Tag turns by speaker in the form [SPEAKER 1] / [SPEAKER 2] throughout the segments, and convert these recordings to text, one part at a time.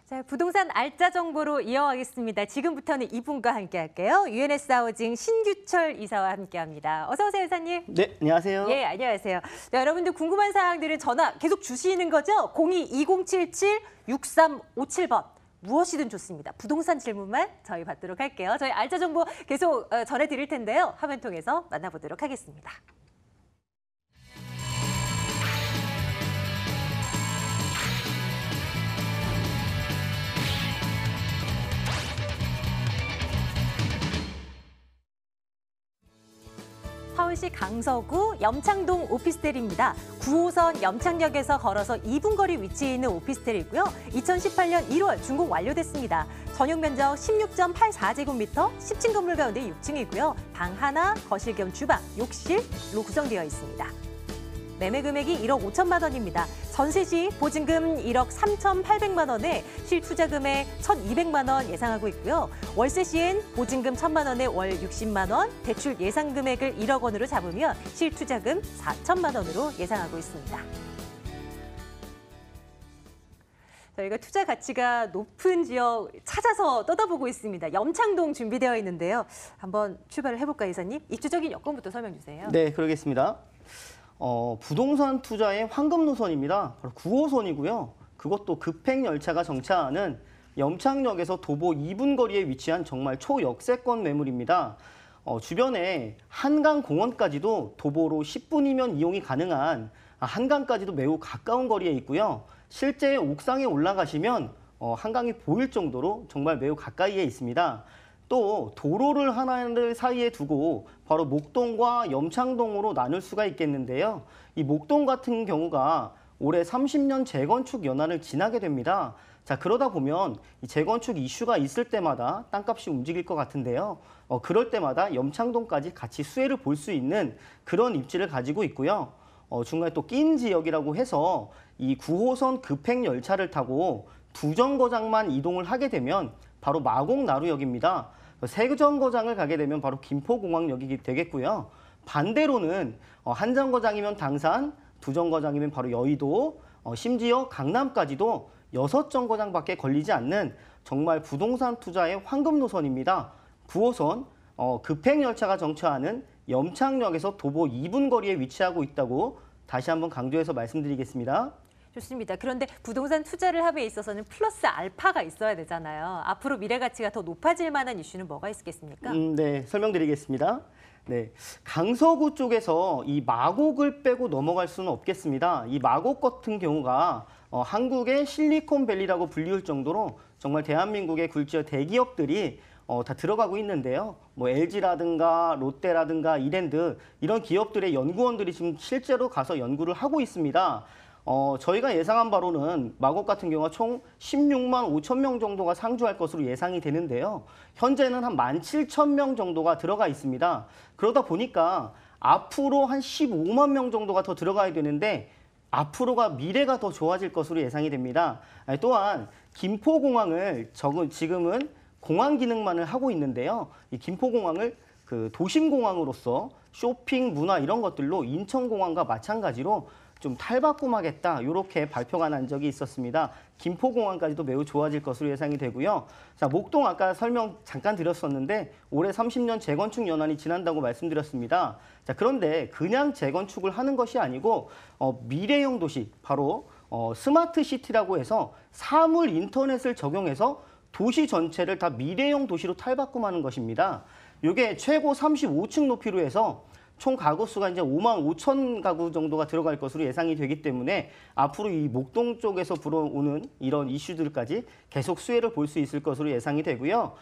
[SPEAKER 1] 자, 부동산 알짜 정보로 이어가겠습니다. 지금부터는 이분과 함께 할게요. UNS 하우징 신규철 이사와 함께합니다. 어서 오세요, 이사님.
[SPEAKER 2] 네, 안녕하세요.
[SPEAKER 1] 예, 안녕하세요. 자, 여러분들 궁금한 사항들은 전화 계속 주시는 거죠? 02-2077-6357번. 무엇이든 좋습니다. 부동산 질문만 저희 받도록 할게요. 저희 알짜 정보 계속 전해드릴 텐데요. 화면 통해서 만나보도록 하겠습니다. 서울시 강서구 염창동 오피스텔입니다. 9호선 염창역에서 걸어서 2분 거리 위치해 있는 오피스텔이고요. 2018년 1월 준공 완료됐습니다. 전용 면적 16.84제곱미터, 10층 건물 가운데 6층이고요. 방 하나, 거실 겸 주방, 욕실로 구성되어 있습니다. 매매 금액이 1억 5천만 원입니다. 전세 시 보증금 1억 3,800만 원에 실투자금에 1,200만 원 예상하고 있고요. 월세 시엔 보증금 1,000만 원에 월 60만 원, 대출 예상 금액을 1억 원으로 잡으면 실투자금 4천만 원으로 예상하고 있습니다. 저희가 투자 가치가 높은 지역 찾아서 떠다보고 있습니다. 염창동 준비되어 있는데요. 한번 출발을 해볼까요, 이사님? 입주적인 여건부터 설명 주세요.
[SPEAKER 2] 네, 그러겠습니다. 부동산 투자의 황금 노선입니다. 바로 9호선이고요. 그것도 급행 열차가 정차하는 염창역에서 도보 2분 거리에 위치한 정말 초역세권 매물입니다. 주변에 한강공원까지도 도보로 10분이면 이용이 가능한 한강까지도 매우 가까운 거리에 있고요. 실제 옥상에 올라가시면 한강이 보일 정도로 정말 매우 가까이에 있습니다. 또 도로를 하나를 사이에 두고 바로 목동과 염창동으로 나눌 수가 있겠는데요. 이 목동 같은 경우가 올해 30년 재건축 연한을 지나게 됩니다. 자, 그러다 보면 이 재건축 이슈가 있을 때마다 땅값이 움직일 것 같은데요. 그럴 때마다 염창동까지 같이 수혜를 볼 수 있는 그런 입지를 가지고 있고요. 중간에 또 낀 지역이라고 해서 이 9호선 급행 열차를 타고 두 정거장만 이동을 하게 되면 바로 마곡나루역입니다. 세 정거장을 가게 되면 바로 김포공항역이 되겠고요. 반대로는 한 정거장이면 당산, 두 정거장이면 바로 여의도, 심지어 강남까지도 6정거장밖에 걸리지 않는 정말 부동산 투자의 황금 노선입니다. 9호선 급행열차가 정차하는 염창역에서 도보 2분 거리에 위치하고 있다고 다시 한번 강조해서 말씀드리겠습니다.
[SPEAKER 1] 좋습니다. 그런데 부동산 투자를 함에 있어서는 플러스 알파가 있어야 되잖아요. 앞으로 미래 가치가 더 높아질 만한 이슈는 뭐가 있겠습니까?
[SPEAKER 2] 네, 설명드리겠습니다. 네, 강서구 쪽에서 이 마곡을 빼고 넘어갈 수는 없겠습니다. 이 마곡 같은 경우가 한국의 실리콘밸리라고 불리울 정도로 정말 대한민국의 굴지어 대기업들이 다 들어가고 있는데요. 뭐 LG라든가 롯데라든가 이랜드 이런 기업들의 연구원들이 지금 실제로 가서 연구를 하고 있습니다. 저희가 예상한 바로는 마곡 같은 경우가 총 16만 5천 명 정도가 상주할 것으로 예상이 되는데요. 현재는 한 17,000명 정도가 들어가 있습니다. 그러다 보니까 앞으로 한 15만 명 정도가 더 들어가야 되는데 앞으로가 미래가 더 좋아질 것으로 예상이 됩니다. 또한 김포공항을 지금은 공항 기능만을 하고 있는데요. 이 김포공항을 그 도심공항으로서 쇼핑, 문화 이런 것들로 인천공항과 마찬가지로 좀 탈바꿈하겠다 이렇게 발표가 난 적이 있었습니다. 김포공항까지도 매우 좋아질 것으로 예상이 되고요. 자, 목동 아까 설명 잠깐 드렸었는데 올해 30년 재건축 연한이 지난다고 말씀드렸습니다. 자, 그런데 그냥 재건축을 하는 것이 아니고 미래형 도시 바로 스마트 시티라고 해서 사물 인터넷을 적용해서 도시 전체를 다 미래형 도시로 탈바꿈하는 것입니다. 이게 최고 35층 높이로 해서 총 가구 수가 이제 5만 5천 가구 정도가 들어갈 것으로 예상이 되기 때문에 앞으로 이 목동 쪽에서 불어오는 이런 이슈들까지 계속 수혜를 볼 수 있을 것으로 예상이 되고요.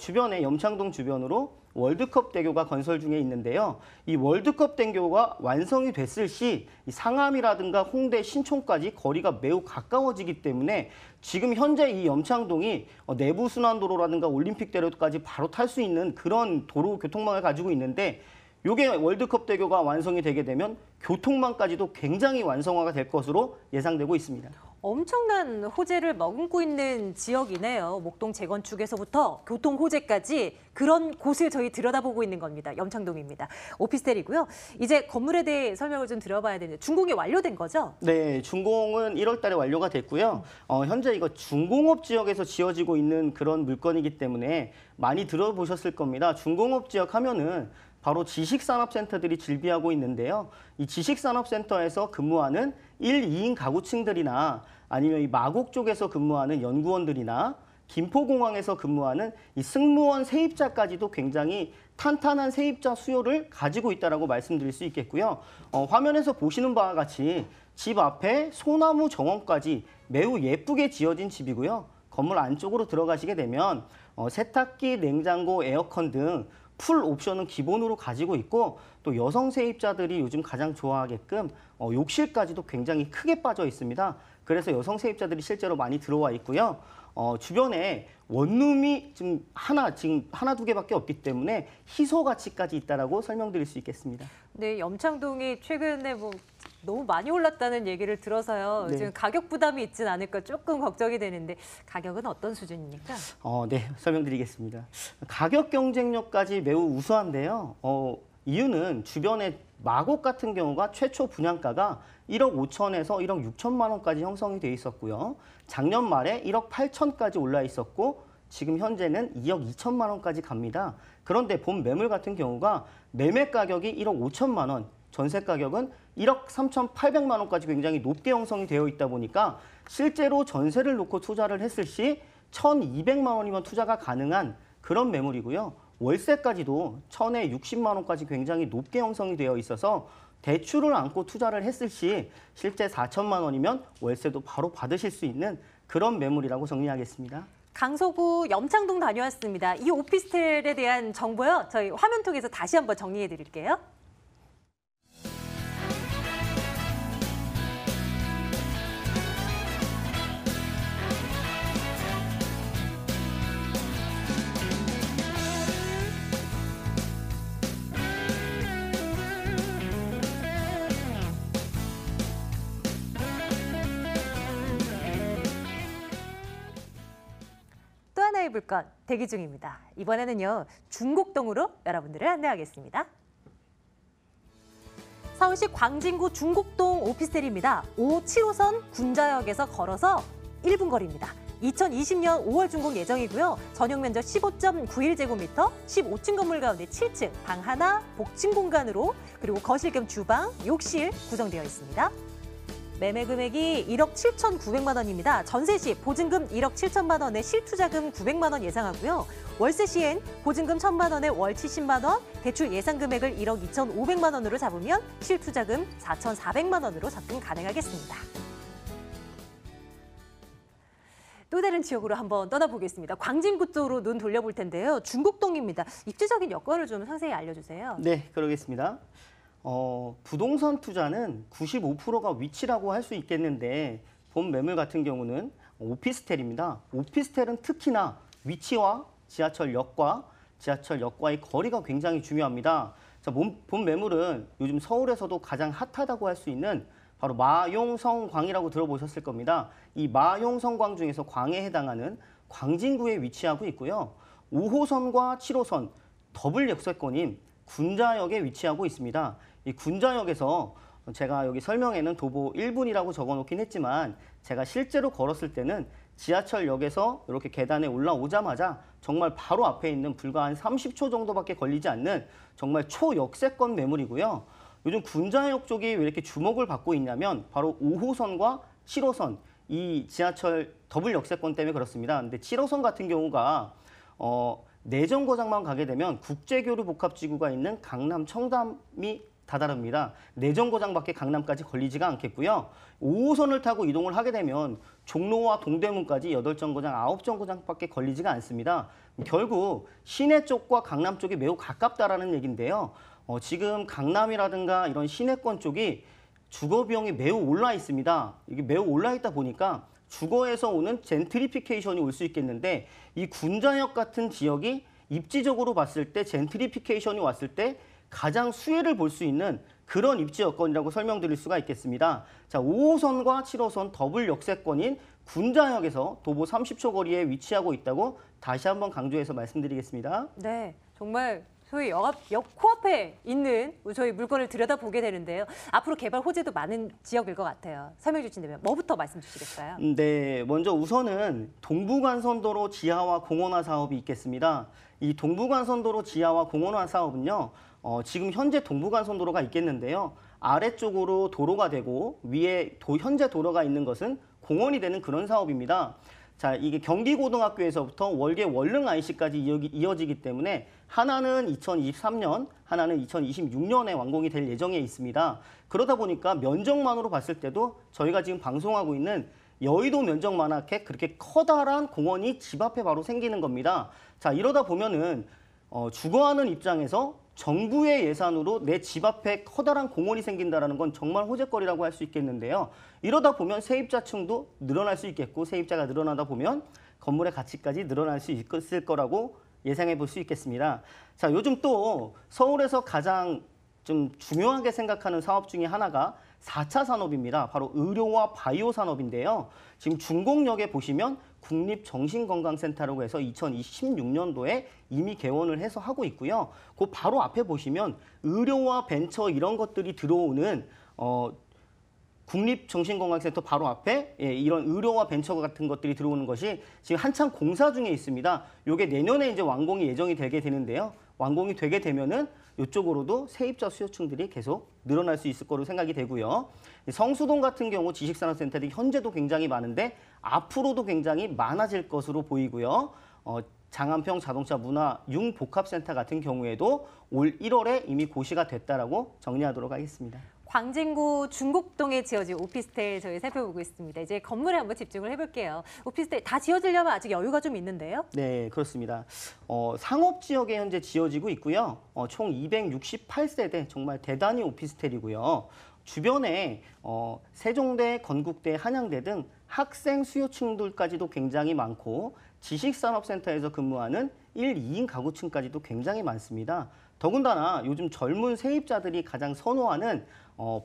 [SPEAKER 2] 주변에 염창동 주변으로 월드컵 대교가 건설 중에 있는데요. 이 월드컵 대교가 완성이 됐을 시 이 상암이라든가 홍대, 신촌까지 거리가 매우 가까워지기 때문에 지금 현재 이 염창동이 내부순환도로라든가 올림픽대로까지 바로 탈 수 있는 그런 도로 교통망을 가지고 있는데 이게 월드컵 대교가 완성이 되게 되면 교통망까지도 굉장히 완성화가 될 것으로 예상되고 있습니다.
[SPEAKER 1] 엄청난 호재를 머금고 있는 지역이네요. 목동 재건축에서부터 교통 호재까지 그런 곳을 저희 들여다보고 있는 겁니다. 염창동입니다. 오피스텔이고요. 이제 건물에 대해 설명을 좀 들어봐야 되는데 준공이 완료된 거죠?
[SPEAKER 2] 네, 준공은 1월 달에 완료가 됐고요. 현재 이거 중공업 지역에서 지어지고 있는 그런 물건이기 때문에 많이 들어보셨을 겁니다. 중공업 지역 하면은 바로 지식산업센터들이 즐비하고 있는데요. 이 지식산업센터에서 근무하는 1, 2인 가구층들이나 아니면 이 마곡 쪽에서 근무하는 연구원들이나 김포공항에서 근무하는 이 승무원 세입자까지도 굉장히 탄탄한 세입자 수요를 가지고 있다고 말씀드릴 수 있겠고요. 화면에서 보시는 바와 같이 집 앞에 소나무 정원까지 매우 예쁘게 지어진 집이고요. 건물 안쪽으로 들어가시게 되면 세탁기, 냉장고, 에어컨 등 풀 옵션은 기본으로 가지고 있고 또 여성 세입자들이 요즘 가장 좋아하게끔 욕실까지도 굉장히 크게 빠져 있습니다. 그래서 여성 세입자들이 실제로 많이 들어와 있고요. 주변에 원룸이 지금 하나 두 개밖에 없기 때문에 희소 가치까지 있다라고 설명드릴 수 있겠습니다.
[SPEAKER 1] 네, 염창동이 최근에 너무 많이 올랐다는 얘기를 들어서요.
[SPEAKER 2] 네.
[SPEAKER 1] 지금 가격 부담이 있진 않을까 조금 걱정이 되는데 가격은 어떤 수준입니까?
[SPEAKER 2] 네, 설명드리겠습니다. 가격 경쟁력까지 매우 우수한데요. 이유는 주변에 마곡 같은 경우가 최초 분양가가 1억 5천에서 1억 6천만 원까지 형성이 돼 있었고요. 작년 말에 1억 8천까지 올라 있었고 지금 현재는 2억 2천만 원까지 갑니다. 그런데 본 매물 같은 경우가 매매 가격이 1억 5천만 원, 전세 가격은 1억 3,800만 원까지 굉장히 높게 형성이 되어 있다 보니까 실제로 전세를 놓고 투자를 했을 시 1,200만 원이면 투자가 가능한 그런 매물이고요. 월세까지도 1,060만 원까지 굉장히 높게 형성이 되어 있어서 대출을 안고 투자를 했을 시 실제 4천만 원이면 월세도 바로 받으실 수 있는 그런 매물이라고 정리하겠습니다.
[SPEAKER 1] 강서구 염창동 다녀왔습니다. 이 오피스텔에 대한 정보요. 저희 화면 통해서 다시 한번 정리해 드릴게요. 또 하나의 물건 대기 중입니다. 이번에는요, 중곡동으로 여러분들을 안내하겠습니다. 서울시 광진구 중곡동 오피스텔입니다. 5, 7호선 군자역에서 걸어서 1분 거리입니다. 2020년 5월 준공 예정이고요. 전용 면적 15.91제곱미터, 15층 건물 가운데 7층, 방 하나, 복층 공간으로 그리고 거실 겸 주방, 욕실 구성되어 있습니다. 매매 금액이 1억 7,900만 원입니다. 전세 시 보증금 1억 7천만 원에 실투자금 900만 원 예상하고요. 월세 시엔 보증금 1,000만 원에 월 70만 원, 대출 예상 금액을 1억 2,500만 원으로 잡으면 실투자금 4,400만 원으로 접근 가능하겠습니다. 또 다른 지역으로 한번 떠나보겠습니다. 광진구 쪽으로 눈 돌려볼 텐데요. 중곡동입니다. 입지적인 여건을 좀 상세히 알려주세요.
[SPEAKER 2] 네, 그러겠습니다. 부동산 투자는 95%가 위치라고 할 수 있겠는데 본 매물 같은 경우는 오피스텔입니다. 오피스텔은 특히나 위치와 지하철역과의 거리가 굉장히 중요합니다. 자, 본 매물은 요즘 서울에서도 가장 핫하다고 할 수 있는 바로 마용성광이라고 들어보셨을 겁니다. 이 마용성광 중에서 광에 해당하는 광진구에 위치하고 있고요. 5호선과 7호선 더블 역세권인 군자역에 위치하고 있습니다. 이 군자역에서 제가 여기 설명에는 도보 1분이라고 적어놓긴 했지만 제가 실제로 걸었을 때는 지하철역에서 이렇게 계단에 올라오자마자 정말 바로 앞에 있는 불과 한 30초 정도밖에 걸리지 않는 정말 초역세권 매물이고요. 요즘 군자역 쪽이 왜 이렇게 주목을 받고 있냐면 바로 5호선과 7호선 이 지하철 더블 역세권 때문에 그렇습니다. 근데 7호선 같은 경우가 내정거장만 가게 되면 국제교류복합지구가 있는 강남 청담이 다다릅니다. 내정거장밖에 강남까지 걸리지가 않겠고요. 5호선을 타고 이동을 하게 되면 종로와 동대문까지 8정거장, 9정거장밖에 걸리지가 않습니다. 결국 시내 쪽과 강남 쪽이 매우 가깝다라는 얘기인데요. 지금 강남이라든가 이런 시내권 쪽이 주거 비용이 매우 올라 있습니다. 이게 매우 올라 있다 보니까 주거에서 오는 젠트리피케이션이 올 수 있겠는데 이 군자역 같은 지역이 입지적으로 봤을 때 젠트리피케이션이 왔을 때 가장 수혜를 볼 수 있는 그런 입지 여건이라고 설명드릴 수가 있겠습니다. 자, 5호선과 7호선 더블 역세권인 군자역에서 도보 30초 거리에 위치하고 있다고 다시 한번 강조해서 말씀드리겠습니다.
[SPEAKER 1] 네, 정말 소위 역 코앞에 있는 저희 물건을 들여다보게 되는데요. 앞으로 개발 호재도 많은 지역일 것 같아요. 설명해 주신다면 뭐부터 말씀 주시겠어요?
[SPEAKER 2] 네, 먼저 우선은 동부간선도로 지하화 공원화 사업이 있겠습니다. 이 동부간선도로 지하화 공원화 사업은요. 지금 현재 동부간선도로가 있겠는데요. 아래쪽으로 도로가 되고 위에 현재 도로가 있는 것은 공원이 되는 그런 사업입니다. 자, 이게 경기고등학교에서부터 월계 월릉 IC까지 이어지기 때문에 하나는 2023년, 하나는 2026년에 완공이 될 예정에 있습니다. 그러다 보니까 면적만으로 봤을 때도 저희가 지금 방송하고 있는 여의도 면적만하게 그렇게 커다란 공원이 집 앞에 바로 생기는 겁니다. 자, 이러다 보면은 주거하는 입장에서 정부의 예산으로 내 집 앞에 커다란 공원이 생긴다는 건 정말 호재거리라고 할 수 있겠는데요. 이러다 보면 세입자층도 늘어날 수 있겠고 세입자가 늘어나다 보면 건물의 가치까지 늘어날 수 있을 거라고 예상해 볼 수 있겠습니다. 자, 요즘 또 서울에서 가장 좀 중요하게 생각하는 사업 중에 하나가 4차 산업입니다. 바로 의료와 바이오 산업인데요. 지금 중곡역에 보시면 국립정신건강센터라고 해서 2026년도에 이미 개원을 해서 하고 있고요. 그 바로 앞에 보시면 의료와 벤처 이런 것들이 들어오는 국립정신건강센터 바로 앞에 이런 의료와 벤처 같은 것들이 들어오는 것이 지금 한창 공사 중에 있습니다. 이게 내년에 이제 완공이 예정이 되게 되는데요. 완공이 되게 되면은 이쪽으로도 세입자 수요층들이 계속 늘어날 수 있을 거로 생각이 되고요. 성수동 같은 경우 지식산업센터들이 현재도 굉장히 많은데 앞으로도 굉장히 많아질 것으로 보이고요. 장안평 자동차 문화 융복합센터 같은 경우에도 올 1월에 이미 고시가 됐다라고 정리하도록 하겠습니다.
[SPEAKER 1] 광진구 중곡동에 지어진 오피스텔 저희 살펴보고 있습니다. 이제 건물에 한번 집중을 해볼게요. 오피스텔 다 지어지려면 아직 여유가 좀 있는데요?
[SPEAKER 2] 네, 그렇습니다. 상업지역에 현재 지어지고 있고요. 총 268세대 정말 대단히 오피스텔이고요. 주변에 세종대, 건국대, 한양대 등 학생 수요층들까지도 굉장히 많고 지식산업센터에서 근무하는 1, 2인 가구층까지도 굉장히 많습니다. 더군다나 요즘 젊은 세입자들이 가장 선호하는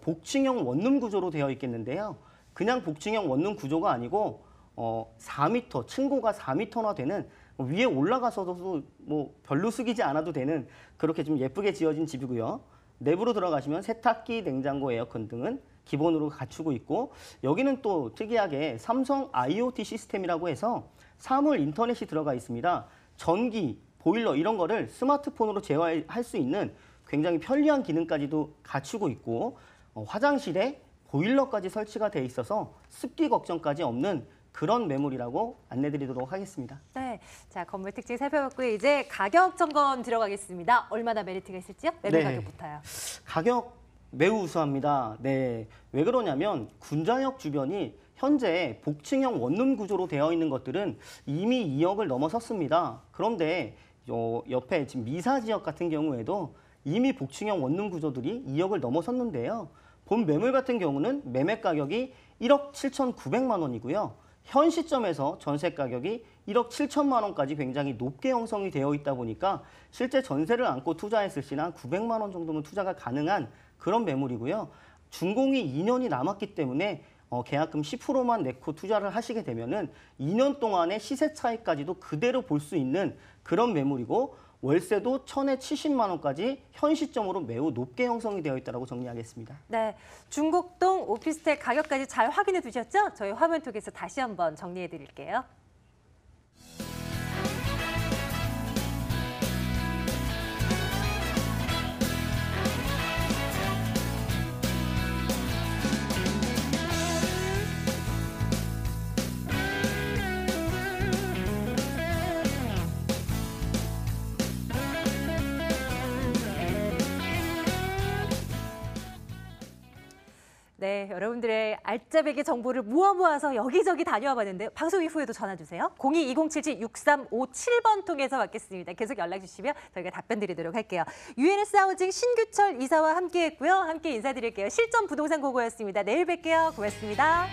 [SPEAKER 2] 복층형 원룸 구조로 되어 있겠는데요. 그냥 복층형 원룸 구조가 아니고 4m, 층고가 4m나 되는 위에 올라가서도 뭐 별로 숙이지 않아도 되는 그렇게 좀 예쁘게 지어진 집이고요. 내부로 들어가시면 세탁기, 냉장고, 에어컨 등은 기본으로 갖추고 있고 여기는 또 특이하게 삼성 IoT 시스템이라고 해서 사물 인터넷이 들어가 있습니다. 전기, 보일러 이런 거를 스마트폰으로 제어할 수 있는 굉장히 편리한 기능까지도 갖추고 있고 화장실에 보일러까지 설치가 돼 있어서 습기 걱정까지 없는 그런 매물이라고 안내드리도록 하겠습니다.
[SPEAKER 1] 네, 자 건물 특징 살펴봤고요. 이제 가격 점검 들어가겠습니다. 얼마나 메리트가 있을지요? 매매 가격부터요.
[SPEAKER 2] 가격 매우 우수합니다. 네, 왜 그러냐면 군자역 주변이 현재 복층형 원룸 구조로 되어 있는 것들은 이미 2억을 넘어섰습니다. 그런데 옆에 지금 미사 지역 같은 경우에도 이미 복층형 원룸 구조들이 2억을 넘어섰는데요. 본 매물 같은 경우는 매매 가격이 1억 7,900만 원이고요. 현 시점에서 전세 가격이 1억 7천만 원까지 굉장히 높게 형성이 되어 있다 보니까 실제 전세를 안고 투자했을 시나 한 900만 원 정도면 투자가 가능한 그런 매물이고요. 준공이 2년이 남았기 때문에 계약금 10%만 내고 투자를 하시게 되면은 2년 동안의 시세 차이까지도 그대로 볼 수 있는 그런 매물이고 월세도 1,000에 70만 원까지 현 시점으로 매우 높게 형성이 되어 있다고 정리하겠습니다.
[SPEAKER 1] 네, 중곡동 오피스텔 가격까지 잘 확인해 두셨죠? 저희 화면 통해서 다시 한번 정리해 드릴게요. 네, 여러분들의 알짜배기 정보를 모아서 여기저기 다녀와 봤는데요. 방송 이후에도 전화 주세요. 02-2077-6357번 통해서 받겠습니다. 계속 연락 주시면 저희가 답변 드리도록 할게요. UNS 하우징 신규철 이사와 함께했고요. 함께 인사드릴게요. 실전 부동산 고고였습니다. 내일 뵐게요. 고맙습니다.